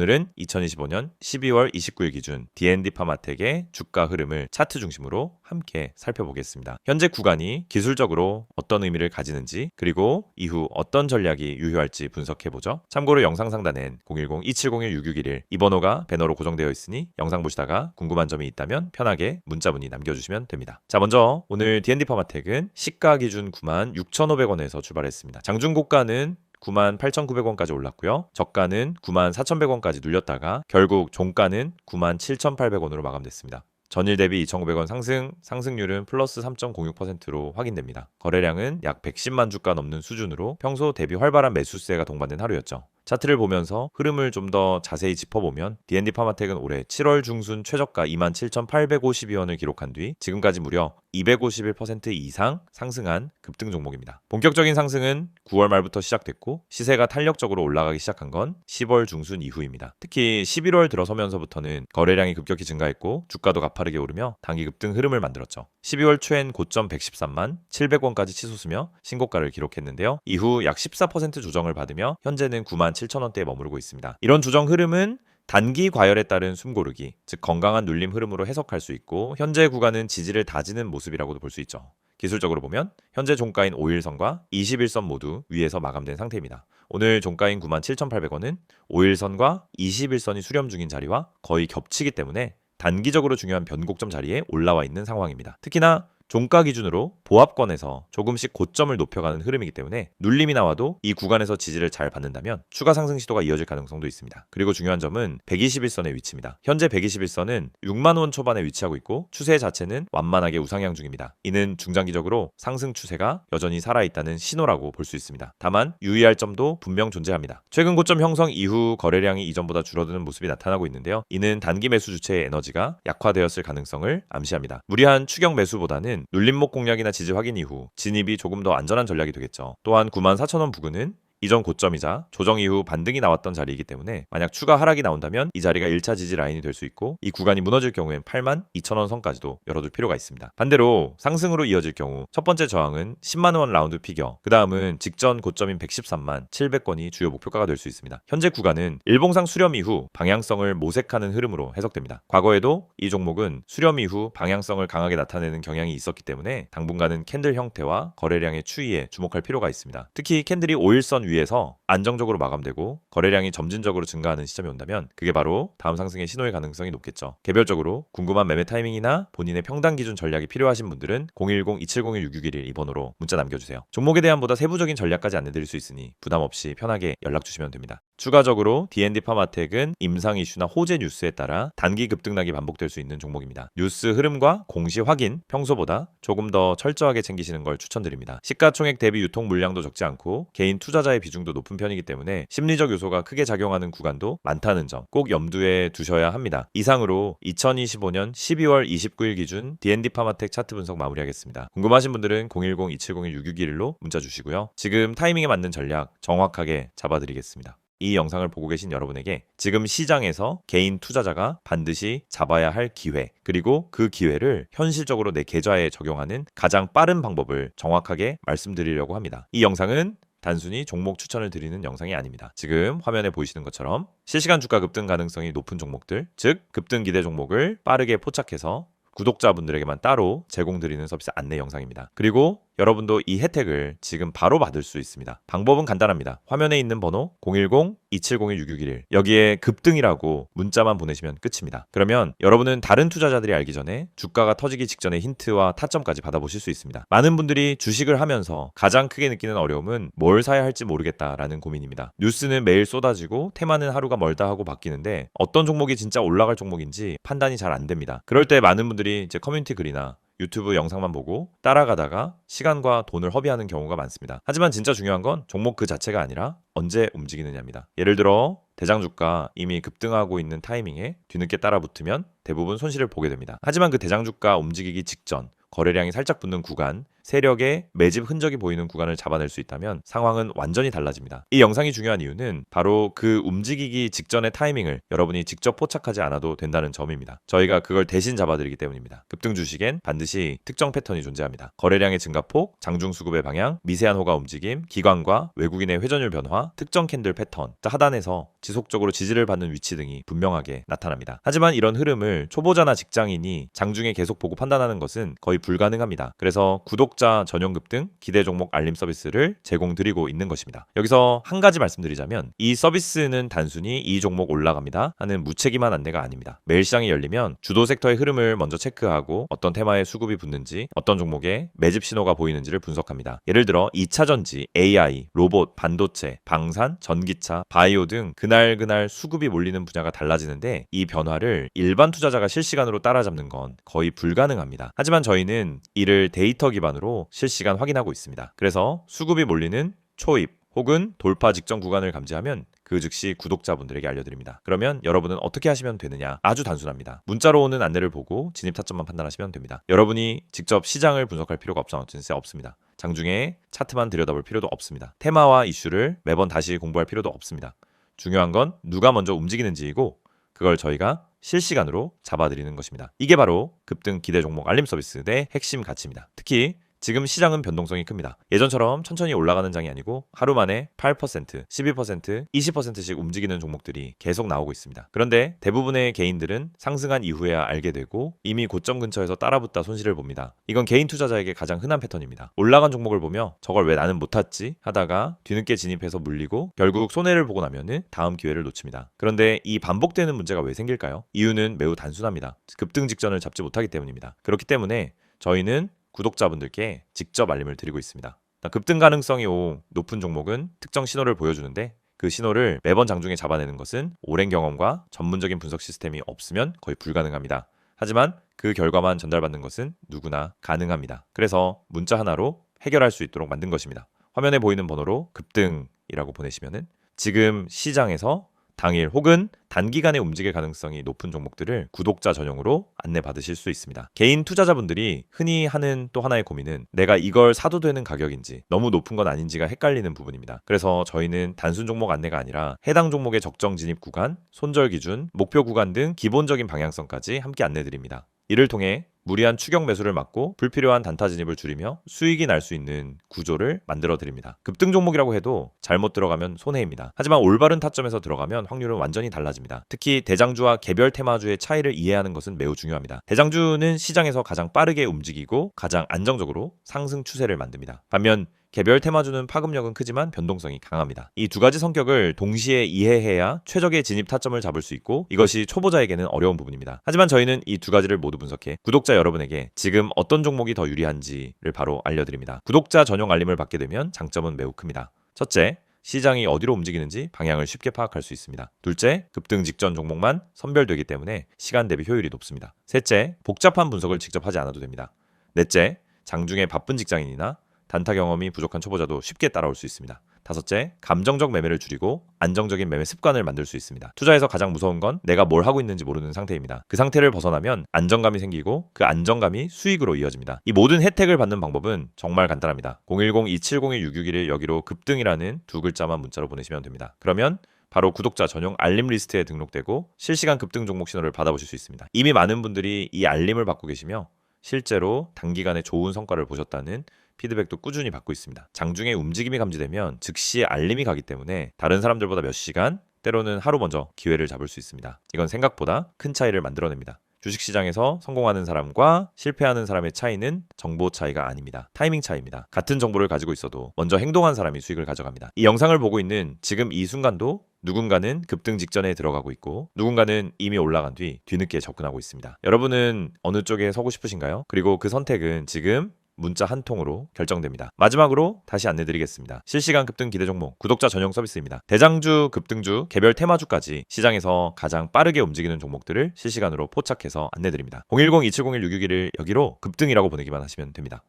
오늘은 2025년 12월 29일 기준 D&D 파마텍의 주가 흐름을 차트 중심으로 함께 살펴보겠습니다. 현재 구간이 기술적으로 어떤 의미를 가지는지 그리고 이후 어떤 전략이 유효할지 분석해보죠. 참고로 영상 상단엔 010-2701-6611 이 번호가 배너로 고정되어 있으니 영상 보시다가 궁금한 점이 있다면 편하게 문자 문의 남겨주시면 됩니다. 자, 먼저 오늘 D&D 파마텍은 시가 기준 96,500원에서 출발했습니다. 장중고가는 98,900원까지 올랐고요. 저가는 94,100원까지 눌렸다가 결국 종가는 97,800원으로 마감됐습니다. 전일 대비 2,900원 상승률은 플러스 3.06%로 확인됩니다. 거래량은 약 110만 주가 넘는 수준으로 평소 대비 활발한 매수세가 동반된 하루였죠. 차트를 보면서 흐름을 좀 더 자세히 짚어보면 D&D 파마텍은 올해 7월 중순 최저가 27,852원을 기록한 뒤 지금까지 무려 251% 이상 상승한 급등 종목입니다. 본격적인 상승은 9월 말부터 시작됐고 시세가 탄력적으로 올라가기 시작한 건 10월 중순 이후입니다. 특히 11월 들어서면서부터는 거래량이 급격히 증가했고 주가도 가파르게 오르며 단기 급등 흐름을 만들었죠. 12월 초엔 고점 113만 700원까지 치솟으며 신고가를 기록했는데요. 이후 약 14% 조정을 받으며 현재는 97,000원대에 머무르고 있습니다. 이런 조정 흐름은 단기 과열에 따른 숨고르기, 즉 건강한 눌림 흐름으로 해석할 수 있고 현재 구간은 지지를 다지는 모습이라고도 볼 수 있죠. 기술적으로 보면 현재 종가인 5일선과 21선 모두 위에서 마감된 상태입니다. 오늘 종가인 97,800원은 5일선과 21선이 수렴 중인 자리와 거의 겹치기 때문에 단기적으로 중요한 변곡점 자리에 올라와 있는 상황입니다. 특히나 종가 기준으로 보합권에서 조금씩 고점을 높여가는 흐름이기 때문에 눌림이 나와도 이 구간에서 지지를 잘 받는다면 추가 상승 시도가 이어질 가능성도 있습니다. 그리고 중요한 점은 121선의 위치입니다. 현재 121선은 6만 원 초반에 위치하고 있고 추세 자체는 완만하게 우상향 중입니다. 이는 중장기적으로 상승 추세가 여전히 살아있다는 신호라고 볼 수 있습니다. 다만 유의할 점도 분명 존재합니다. 최근 고점 형성 이후 거래량이 이전보다 줄어드는 모습이 나타나고 있는데요. 이는 단기 매수 주체의 에너지가 약화되었을 가능성을 암시합니다. 무리한 추격 매수보다는 눌림목 공략이나 지지 확인 이후 진입이 조금 더 안전한 전략이 되겠죠. 또한 94,000원 부근은 이전 고점이자 조정 이후 반등이 나왔던 자리이기 때문에 만약 추가 하락이 나온다면 이 자리가 1차 지지 라인이 될 수 있고 이 구간이 무너질 경우엔 82,000원 선까지도 열어둘 필요가 있습니다. 반대로 상승으로 이어질 경우 첫 번째 저항은 10만 원 라운드 피겨, 그 다음은 직전 고점인 113만 700원이 주요 목표가가 될 수 있습니다. 현재 구간은 일봉상 수렴 이후 방향성을 모색하는 흐름으로 해석됩니다. 과거에도 이 종목은 수렴 이후 방향성을 강하게 나타내는 경향이 있었기 때문에 당분간은 캔들 형태와 거래량의 추이에 주목할 필요가 있습니다. 특히 캔들이 5일선 위에서 안정적으로 마감되고 거래량이 점진적으로 증가하는 시점이 온다면 그게 바로 다음 상승의 신호일 가능성이 높겠죠. 개별적으로 궁금한 매매 타이밍이나 본인의 평단 기준 전략이 필요하신 분들은 010-2701-6611 이 번호로 문자 남겨주세요. 종목에 대한 보다 세부적인 전략까지 안내드릴 수 있으니 부담 없이 편하게 연락 주시면 됩니다. 추가적으로 D&D 파마텍은 임상 이슈나 호재 뉴스에 따라 단기 급등락이 반복될 수 있는 종목입니다. 뉴스 흐름과 공시 확인, 평소보다 조금 더 철저하게 챙기시는 걸 추천드립니다. 시가총액 대비 유통 물량도 적지 않고 개인 투자자의 비중도 높은 편이기 때문에 심리적 요소가 크게 작용하는 구간도 많다는 점 꼭 염두에 두셔야 합니다. 이상으로 2025년 12월 29일 기준 D&D 파마텍 차트 분석 마무리하겠습니다. 궁금하신 분들은 010-2701-6611로 문자 주시고요. 지금 타이밍에 맞는 전략 정확하게 잡아드리겠습니다. 이 영상을 보고 계신 여러분에게 지금 시장에서 개인 투자자가 반드시 잡아야 할 기회, 그리고 그 기회를 현실적으로 내 계좌에 적용하는 가장 빠른 방법을 정확하게 말씀드리려고 합니다. 이 영상은 단순히 종목 추천을 드리는 영상이 아닙니다. 지금 화면에 보이시는 것처럼 실시간 주가 급등 가능성이 높은 종목들, 즉 급등 기대 종목을 빠르게 포착해서 구독자분들에게만 따로 제공드리는 서비스 안내 영상입니다. 그리고 여러분도 이 혜택을 지금 바로 받을 수 있습니다. 방법은 간단합니다. 화면에 있는 번호 010-2701-6611 여기에 급등이라고 문자만 보내시면 끝입니다. 그러면 여러분은 다른 투자자들이 알기 전에 주가가 터지기 직전의 힌트와 타점까지 받아보실 수 있습니다. 많은 분들이 주식을 하면서 가장 크게 느끼는 어려움은 뭘 사야 할지 모르겠다라는 고민입니다. 뉴스는 매일 쏟아지고 테마는 하루가 멀다 하고 바뀌는데 어떤 종목이 진짜 올라갈 종목인지 판단이 잘 안 됩니다. 그럴 때 많은 분들이 이제 커뮤니티 글이나 유튜브 영상만 보고 따라가다가 시간과 돈을 허비하는 경우가 많습니다. 하지만 진짜 중요한 건 종목 그 자체가 아니라 언제 움직이느냐입니다. 예를 들어 대장주가 이미 급등하고 있는 타이밍에 뒤늦게 따라붙으면 대부분 손실을 보게 됩니다. 하지만 그 대장주가 움직이기 직전 거래량이 살짝 붙는 구간, 세력의 매집 흔적이 보이는 구간을 잡아낼 수 있다면 상황은 완전히 달라집니다. 이 영상이 중요한 이유는 바로 그 움직이기 직전의 타이밍을 여러분이 직접 포착하지 않아도 된다는 점입니다. 저희가 그걸 대신 잡아드리기 때문입니다. 급등 주식엔 반드시 특정 패턴이 존재합니다. 거래량의 증가폭, 장중 수급의 방향, 미세한 호가 움직임, 기관과 외국인의 회전율 변화, 특정 캔들 패턴, 하단에서 지속적으로 지지를 받는 위치 등이 분명하게 나타납니다. 하지만 이런 흐름을 초보자나 직장인이 장중에 계속 보고 판단하는 것은 거의 불가능합니다. 그래서 구독자 전용 급등 기대 종목 알림 서비스를 제공드리고 있는 것입니다. 여기서 한 가지 말씀드리자면 이 서비스는 단순히 이 종목 올라갑니다 하는 무책임한 안내가 아닙니다. 매일 시장이 열리면 주도 섹터의 흐름을 먼저 체크하고 어떤 테마에 수급이 붙는지, 어떤 종목에 매집 신호가 보이는지를 분석합니다. 예를 들어 2차전지, AI, 로봇, 반도체, 방산, 전기차, 바이오 등 그날 수급이 몰리는 분야가 달라지는데 이 변화를 일반 투자자가 실시간으로 따라잡는 건 거의 불가능합니다. 하지만 저희는 이를 데이터 기반으로 실시간 확인하고 있습니다. 그래서 수급이 몰리는 초입 혹은 돌파 직전 구간을 감지하면 그 즉시 구독자분들에게 알려드립니다. 그러면 여러분은 어떻게 하시면 되느냐? 아주 단순합니다. 문자로 오는 안내를 보고 진입 타점만 판단하시면 됩니다. 여러분이 직접 시장을 분석할 필요가 없습니다. 장중에 차트만 들여다볼 필요도 없습니다. 테마와 이슈를 매번 다시 공부할 필요도 없습니다. 중요한 건 누가 먼저 움직이는지이고 그걸 저희가 실시간으로 잡아드리는 것입니다. 이게 바로 급등 기대 종목 알림 서비스의 핵심 가치입니다. 특히 지금 시장은 변동성이 큽니다. 예전처럼 천천히 올라가는 장이 아니고 하루 만에 8%, 12%, 20%씩 움직이는 종목들이 계속 나오고 있습니다. 그런데 대부분의 개인들은 상승한 이후에야 알게 되고 이미 고점 근처에서 따라붙다 손실을 봅니다. 이건 개인 투자자에게 가장 흔한 패턴입니다. 올라간 종목을 보며 저걸 왜 나는 못 탔지 하다가 뒤늦게 진입해서 물리고 결국 손해를 보고 나면은 다음 기회를 놓칩니다. 그런데 이 반복되는 문제가 왜 생길까요? 이유는 매우 단순합니다. 급등 직전을 잡지 못하기 때문입니다. 그렇기 때문에 저희는 구독자분들께 직접 알림을 드리고 있습니다. 급등 가능성이 높은 종목은 특정 신호를 보여주는데 그 신호를 매번 장중에 잡아내는 것은 오랜 경험과 전문적인 분석 시스템이 없으면 거의 불가능합니다. 하지만 그 결과만 전달받는 것은 누구나 가능합니다. 그래서 문자 하나로 해결할 수 있도록 만든 것입니다. 화면에 보이는 번호로 급등이라고 보내시면은 지금 시장에서 당일 혹은 단기간에 움직일 가능성이 높은 종목들을 구독자 전용으로 안내받으실 수 있습니다. 개인 투자자분들이 흔히 하는 또 하나의 고민은 내가 이걸 사도 되는 가격인지 너무 높은 건 아닌지가 헷갈리는 부분입니다. 그래서 저희는 단순 종목 안내가 아니라 해당 종목의 적정 진입 구간, 손절 기준, 목표 구간 등 기본적인 방향성까지 함께 안내드립니다. 이를 통해 무리한 추격 매수를 막고 불필요한 단타 진입을 줄이며 수익이 날 수 있는 구조를 만들어 드립니다. 급등 종목이라고 해도 잘못 들어가면 손해입니다. 하지만 올바른 타점에서 들어가면 확률은 완전히 달라집니다. 특히 대장주와 개별 테마주의 차이를 이해하는 것은 매우 중요합니다. 대장주는 시장에서 가장 빠르게 움직이고 가장 안정적으로 상승 추세를 만듭니다. 반면 개별 테마주는 파급력은 크지만 변동성이 강합니다. 이 두 가지 성격을 동시에 이해해야 최적의 진입 타점을 잡을 수 있고 이것이 초보자에게는 어려운 부분입니다. 하지만 저희는 이 두 가지를 모두 분석해 구독자 여러분에게 지금 어떤 종목이 더 유리한지를 바로 알려드립니다. 구독자 전용 알림을 받게 되면 장점은 매우 큽니다. 첫째, 시장이 어디로 움직이는지 방향을 쉽게 파악할 수 있습니다. 둘째, 급등 직전 종목만 선별되기 때문에 시간 대비 효율이 높습니다. 셋째, 복잡한 분석을 직접 하지 않아도 됩니다. 넷째, 장중에 바쁜 직장인이나 단타 경험이 부족한 초보자도 쉽게 따라올 수 있습니다. 다섯째, 감정적 매매를 줄이고 안정적인 매매 습관을 만들 수 있습니다. 투자에서 가장 무서운 건 내가 뭘 하고 있는지 모르는 상태입니다. 그 상태를 벗어나면 안정감이 생기고 그 안정감이 수익으로 이어집니다. 이 모든 혜택을 받는 방법은 정말 간단합니다. 010-2701-661 여기로 급등이라는 두 글자만 문자로 보내시면 됩니다. 그러면 바로 구독자 전용 알림 리스트에 등록되고 실시간 급등 종목 신호를 받아보실 수 있습니다. 이미 많은 분들이 이 알림을 받고 계시며 실제로 단기간에 좋은 성과를 보셨다는 피드백도 꾸준히 받고 있습니다. 장중에 움직임이 감지되면 즉시 알림이 가기 때문에 다른 사람들보다 몇 시간, 때로는 하루 먼저 기회를 잡을 수 있습니다. 이건 생각보다 큰 차이를 만들어냅니다. 주식시장에서 성공하는 사람과 실패하는 사람의 차이는 정보 차이가 아닙니다. 타이밍 차이입니다. 같은 정보를 가지고 있어도 먼저 행동한 사람이 수익을 가져갑니다. 이 영상을 보고 있는 지금 이 순간도 누군가는 급등 직전에 들어가고 있고 누군가는 이미 올라간 뒤 뒤늦게 접근하고 있습니다. 여러분은 어느 쪽에 서고 싶으신가요? 그리고 그 선택은 지금 문자 한 통으로 결정됩니다. 마지막으로 다시 안내드리겠습니다. 실시간 급등 기대 종목 구독자 전용 서비스입니다. 대장주, 급등주, 개별 테마주까지 시장에서 가장 빠르게 움직이는 종목들을 실시간으로 포착해서 안내드립니다. 010-2701-661 여기로 급등이라고 보내기만 하시면 됩니다.